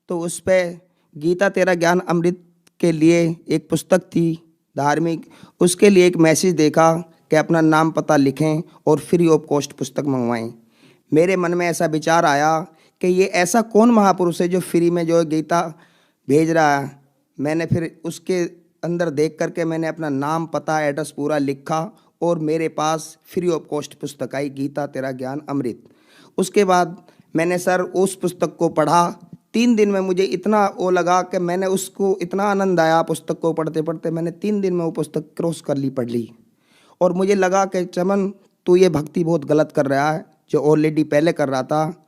तो उस पर गीता तेरा ज्ञान अमृत के लिए एक पुस्तक थी धार्मिक, उसके लिए एक मैसेज देखा कि अपना नाम पता लिखें और फ्री ऑफ कॉस्ट पुस्तक मंगवाएं। मेरे मन में ऐसा विचार आया कि ये ऐसा कौन महापुरुष है जो फ्री में जो गीता भेज रहा है। मैंने फिर उसके अंदर देख करके मैंने अपना नाम, पता, एड्रेस पूरा लिखा और मेरे पास फ्री ऑफ कॉस्ट पुस्तक आई, गीता तेरा ज्ञान अमृत। उसके बाद मैंने सर उस पुस्तक को पढ़ा। 3 दिन में मुझे इतना वो लगा कि मैंने उसको इतना आनंद आया पुस्तक को पढ़ते पढ़ते। मैंने 3 दिन में वो पुस्तक क्रॉस पढ़ ली और मुझे लगा कि चमन तू ये भक्ति बहुत गलत कर रहा है जो ऑलरेडी पहले कर रहा था।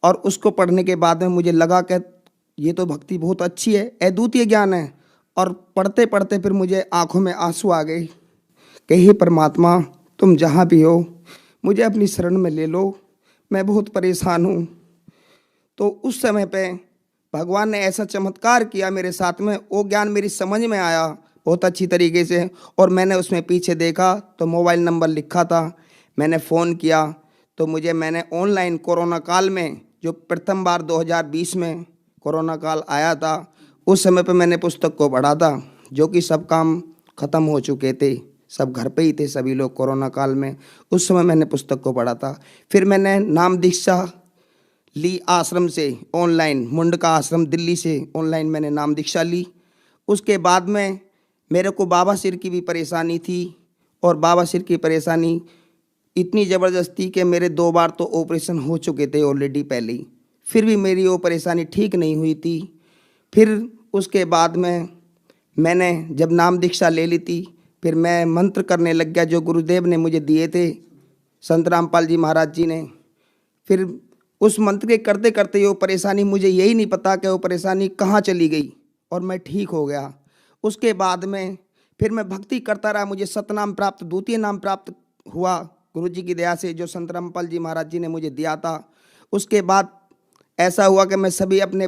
और उसको पढ़ने के बाद में मुझे लगा कि ये तो भक्ति बहुत अच्छी है, अद्वितीय ज्ञान है। और पढ़ते पढ़ते फिर मुझे आंखों में आंसू आ गए कि हे परमात्मा, तुम जहाँ भी हो मुझे अपनी शरण में ले लो, मैं बहुत परेशान हूँ। तो उस समय पे भगवान ने ऐसा चमत्कार किया मेरे साथ में, वो ज्ञान मेरी समझ में आया बहुत अच्छी तरीके से। और मैंने उसमें पीछे देखा तो मोबाइल नंबर लिखा था। मैंने फ़ोन किया तो मैंने ऑनलाइन कोरोना काल में, जो प्रथम बार 2020 में कोरोना काल आया था, उस समय पे मैंने पुस्तक को पढ़ा था, जो कि सब काम ख़त्म हो चुके थे, सब घर पे ही थे सभी लोग कोरोना काल में। उस समय मैंने पुस्तक को पढ़ा था। फिर मैंने नाम दीक्षा ली आश्रम से ऑनलाइन, मुंडका आश्रम दिल्ली से ऑनलाइन मैंने नाम दीक्षा ली। उसके बाद में मेरे को बाबा सिर की भी परेशानी थी और बाबा सिर की परेशानी इतनी ज़बरदस्ती कि मेरे 2 बार तो ऑपरेशन हो चुके थे ऑलरेडी पहले ही, फिर भी मेरी वो परेशानी ठीक नहीं हुई थी। फिर उसके बाद में मैंने जब नाम दीक्षा ले ली थी, फिर मैं मंत्र करने लग गया जो गुरुदेव ने मुझे दिए थे, संत रामपाल जी महाराज जी ने। फिर उस मंत्र के करते करते वो परेशानी, मुझे यही नहीं पता कि वो परेशानी कहाँ चली गई और मैं ठीक हो गया। उसके बाद में फिर मैं भक्ति करता रहा, मुझे सतनाम प्राप्त, द्वितीय नाम प्राप्त हुआ गुरु जी की दया से, जो संत रामपाल जी महाराज जी ने मुझे दिया था। उसके बाद ऐसा हुआ कि मैं सभी अपने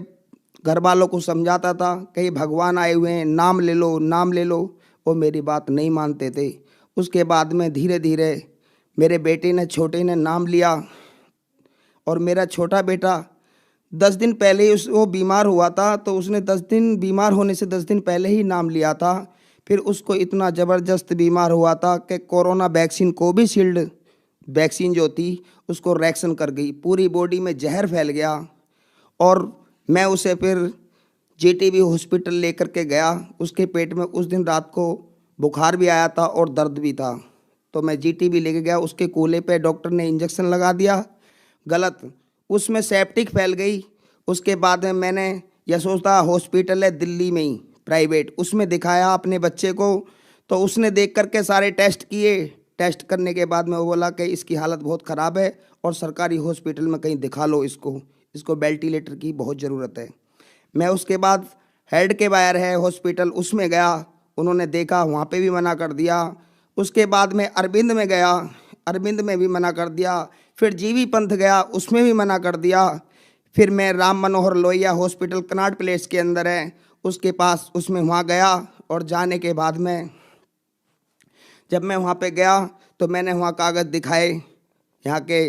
घर वालों को समझाता था कि भगवान आए हुए हैं, नाम ले लो, नाम ले लो। वो मेरी बात नहीं मानते थे। उसके बाद में धीरे धीरे मेरे बेटे ने, छोटे ने नाम लिया और मेरा छोटा बेटा 10 दिन पहले ही वो बीमार हुआ था, तो उसने 10 दिन बीमार होने से 10 दिन पहले ही नाम लिया था। फिर उसको इतना ज़बरदस्त बीमार हुआ था कि कोरोना वैक्सीन, कोविशील्ड वैक्सीन जो थी उसको रिएक्शन कर गई, पूरी बॉडी में जहर फैल गया। और मैं उसे फिर जीटीबी हॉस्पिटल लेकर के गया। उसके पेट में उस दिन रात को बुखार भी आया था और दर्द भी था, तो मैं जीटीबी लेके गया। उसके कूल्हे पे डॉक्टर ने इंजेक्शन लगा दिया गलत, उसमें सेप्टिक फैल गई। उसके बाद में मैंने यशोदा हॉस्पिटल है दिल्ली में ही प्राइवेट, उसमें दिखाया अपने बच्चे को। तो उसने देख करके सारे टेस्ट किए। टेस्ट करने के बाद में वो बोला कि इसकी हालत बहुत ख़राब है और सरकारी हॉस्पिटल में कहीं दिखा लो इसको वेंटिलेटर की बहुत ज़रूरत है। मैं उसके बाद हेड के बाहर है हॉस्पिटल, उसमें गया, उन्होंने देखा, वहाँ पे भी मना कर दिया। उसके बाद में अरविंद में गया, अरविंद में भी मना कर दिया। फिर जीवी पंथ गया, उसमें भी मना कर दिया। फिर मैं Ram Manohar Lohia hospital Connaught place के अंदर है उसके पास, उसमें वहाँ गया। और जाने के बाद में जब मैं वहाँ पे गया तो मैंने वहाँ कागज़ दिखाए, यहाँ के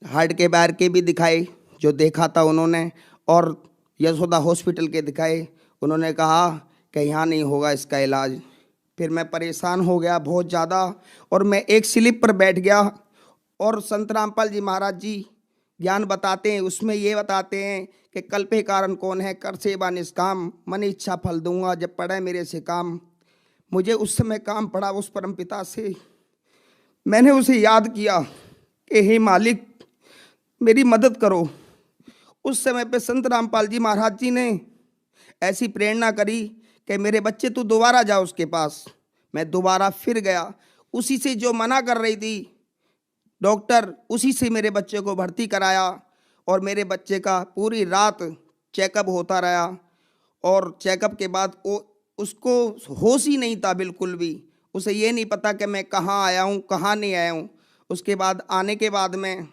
हार्ट के बाहर के भी दिखाए जो देखा था उन्होंने, और यशोदा हॉस्पिटल के दिखाए। उन्होंने कहा कि यहाँ नहीं होगा इसका इलाज। फिर मैं परेशान हो गया बहुत ज़्यादा, और मैं एक स्लिप पर बैठ गया, और संत रामपाल जी महाराज जी ज्ञान बताते हैं, उसमें ये बताते हैं कि कल्पे कारण कौन है, कर सेवा निष्काम, मन इच्छा फल दूंगा, जब पड़े मेरे से काम। मुझे उस समय काम पड़ा उस परम पिता से। मैंने उसे याद किया कि हे मालिक मेरी मदद करो। उस समय पे संत रामपाल जी महाराज जी ने ऐसी प्रेरणा करी कि मेरे बच्चे तू दोबारा जा उसके पास। मैं दोबारा फिर गया, उसी से जो मना कर रही थी डॉक्टर, उसी से मेरे बच्चे को भर्ती कराया, और मेरे बच्चे का पूरी रात चेकअप होता रहा। और चेकअप के बाद उसको होश ही नहीं था बिल्कुल भी, उसे ये नहीं पता कि मैं कहाँ आया हूँ कहाँ नहीं आया हूँ। उसके बाद आने के बाद में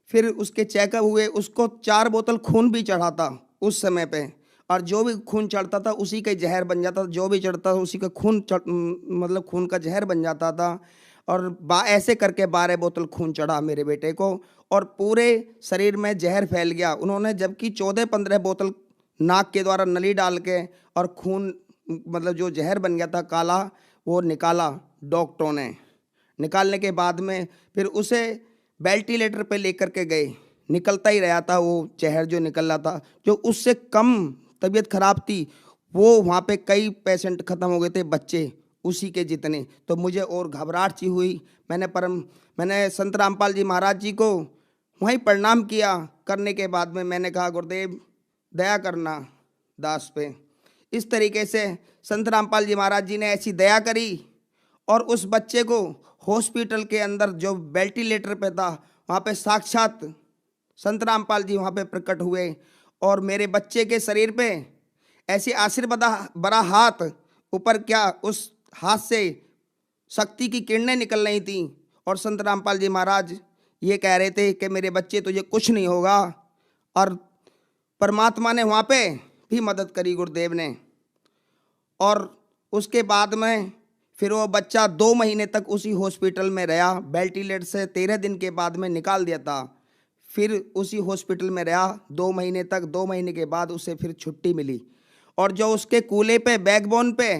फिर उसके चेकअप हुए, उसको 4 बोतल खून भी चढ़ा था उस समय पे, और जो भी खून चढ़ता था उसी का जहर बन जाता था, जो भी चढ़ता था उसी का मतलब खून का जहर बन जाता था। और ऐसे करके 12 बोतल खून चढ़ा मेरे बेटे को, और पूरे शरीर में जहर फैल गया। उन्होंने जबकि 14-15 बोतल नाक के द्वारा नली डाल के और खून मतलब जो जहर बन गया था काला, वो निकाला डॉक्टरों ने। निकालने के बाद में फिर उसे वेंटिलेटर पे लेकर के गए, निकलता ही रहा था वो जहर जो निकल रहा था। जो उससे कम तबीयत खराब थी वो वहाँ पे कई पेशेंट ख़त्म हो गए थे, बच्चे उसी के जितने। तो मुझे और घबराहट सी हुई। मैंने संत रामपाल जी महाराज जी को वहीं प्रणाम किया। करने के बाद में मैंने कहा गुरुदेव दया करना दास पे। इस तरीके से संत रामपाल जी महाराज जी ने ऐसी दया करी, और उस बच्चे को हॉस्पिटल के अंदर जो वेंटिलेटर पे था वहाँ पे साक्षात संत रामपाल जी वहाँ पे प्रकट हुए, और मेरे बच्चे के शरीर पे ऐसी आशीर्वाद बड़ा हाथ ऊपर, क्या उस हाथ से शक्ति की किरणें निकल रही थी, और संत रामपाल जी महाराज ये कह रहे थे कि मेरे बच्चे तुझे कुछ नहीं होगा। और परमात्मा ने वहाँ पे भी मदद करी गुरुदेव ने। और उसके बाद में फिर वो बच्चा 2 महीने तक उसी हॉस्पिटल में रहा। वेंटिलेटर से 13 दिन के बाद में निकाल दिया था। फिर उसी हॉस्पिटल में रहा 2 महीने तक। 2 महीने के बाद उसे फिर छुट्टी मिली, और जो उसके कूल्हे पे बैकबोन पे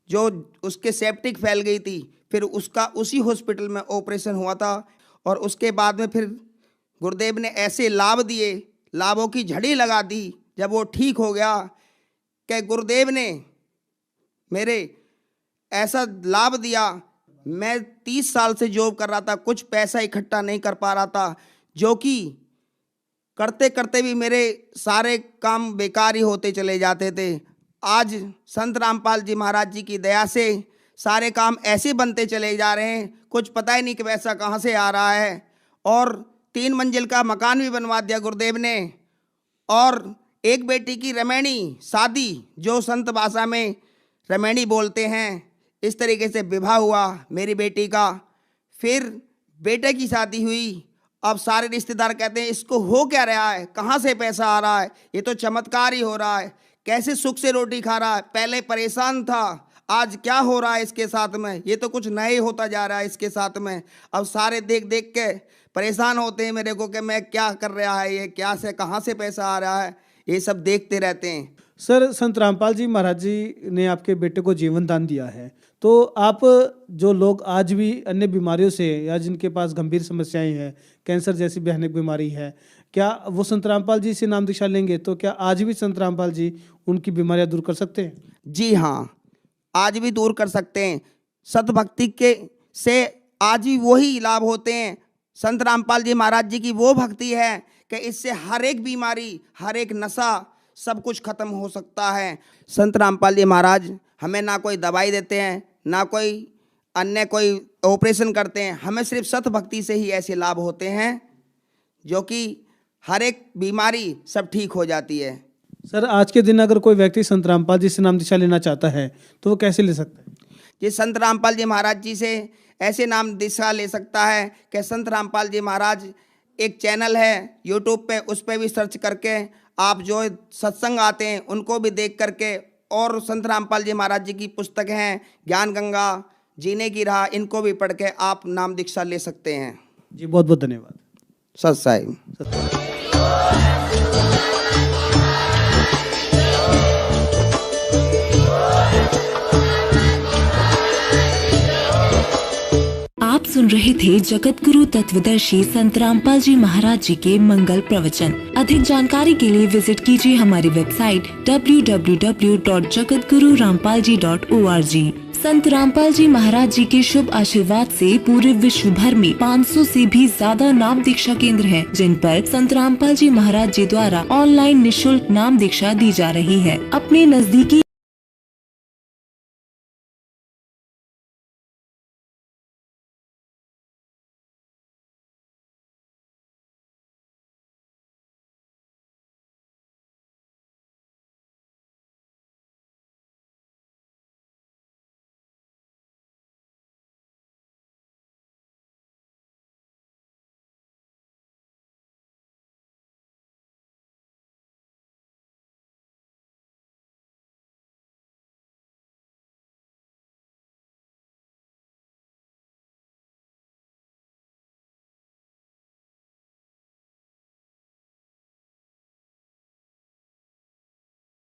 जो उसके सेप्टिक फैल गई थी, फिर उसका उसी हॉस्पिटल में ऑपरेशन हुआ था। और उसके बाद में फिर गुरुदेव ने ऐसे लाभ दिए, लाभों की झड़ी लगा दी जब वो ठीक हो गया, कि गुरुदेव ने मेरे ऐसा लाभ दिया। मैं 30 साल से जॉब कर रहा था, कुछ पैसा इकट्ठा नहीं कर पा रहा था, जो कि करते करते भी मेरे सारे काम बेकार ही होते चले जाते थे। आज संत रामपाल जी महाराज जी की दया से सारे काम ऐसे बनते चले जा रहे हैं, कुछ पता ही नहीं कि पैसा कहाँ से आ रहा है। और 3 मंजिल का मकान भी बनवा दिया गुरुदेव ने, और एक बेटी की रमैनी शादी, जो संत भाषा में रमैनी बोलते हैं, इस तरीके से विवाह हुआ मेरी बेटी का। फिर बेटे की शादी हुई। अब सारे रिश्तेदार कहते हैं इसको हो क्या रहा है, कहाँ से पैसा आ रहा है, ये तो चमत्कार ही हो रहा है, कैसे सुख से रोटी खा रहा है। पहले परेशान था, आज क्या हो रहा है इसके साथ में, ये तो कुछ नए होता जा रहा है इसके साथ में। अब सारे देख देख के परेशान होते हैं मेरे को कि मैं क्या कर रहा है, ये क्या से कहाँ से पैसा आ रहा है, ये सब देखते रहते हैं। सर, संत रामपाल जी महाराज जी ने आपके बेटे को जीवन दान दिया है, तो आप जो लोग आज भी अन्य बीमारियों से, या जिनके पास गंभीर समस्याएं हैं, कैंसर जैसी भयानक बीमारी है, क्या वो संत रामपाल जी से नाम दीक्षा लेंगे तो क्या आज भी संत रामपाल जी उनकी बीमारियां दूर कर सकते हैं? जी हाँ, आज भी दूर कर सकते हैं। सतभक्ति के से आज भी वही लाभ होते हैं। संत रामपाल जी महाराज जी की वो भक्ति है कि इससे हर एक बीमारी, हर एक नशा, सब कुछ खत्म हो सकता है। संत रामपाल जी महाराज हमें ना कोई दवाई देते हैं, ना कोई अन्य कोई ऑपरेशन करते हैं, हमें सिर्फ सत भक्ति से ही ऐसे लाभ होते हैं जो कि हर एक बीमारी सब ठीक हो जाती है। सर, आज के दिन अगर कोई व्यक्ति संत रामपाल जी से नाम दीक्षा लेना चाहता है तो वो कैसे ले सकता है? जी, संत रामपाल जी महाराज जी से ऐसे नाम दीक्षा ले सकता है कि संत रामपाल जी महाराज एक चैनल है यूट्यूब पे, उस पर भी सर्च करके आप जो सत्संग आते हैं उनको भी देख करके, और संत रामपाल जी महाराज जी की पुस्तक हैं ज्ञान गंगा, जीने की राह, इनको भी पढ़ के आप नाम दीक्षा ले सकते हैं। जी, बहुत बहुत धन्यवाद। सत साई। सुन रहे थे जगत गुरु तत्वदर्शी संत रामपाल जी महाराज जी के मंगल प्रवचन। अधिक जानकारी के लिए विजिट कीजिए हमारी वेबसाइट www.jagatgururampalji.org। संत रामपाल जी महाराज जी के शुभ आशीर्वाद से पूरे विश्व भर में 500 से भी ज्यादा नाम दीक्षा केंद्र हैं, जिन पर संत रामपाल जी महाराज जी द्वारा ऑनलाइन निशुल्क नाम दीक्षा दी जा रही है। अपने नजदीकी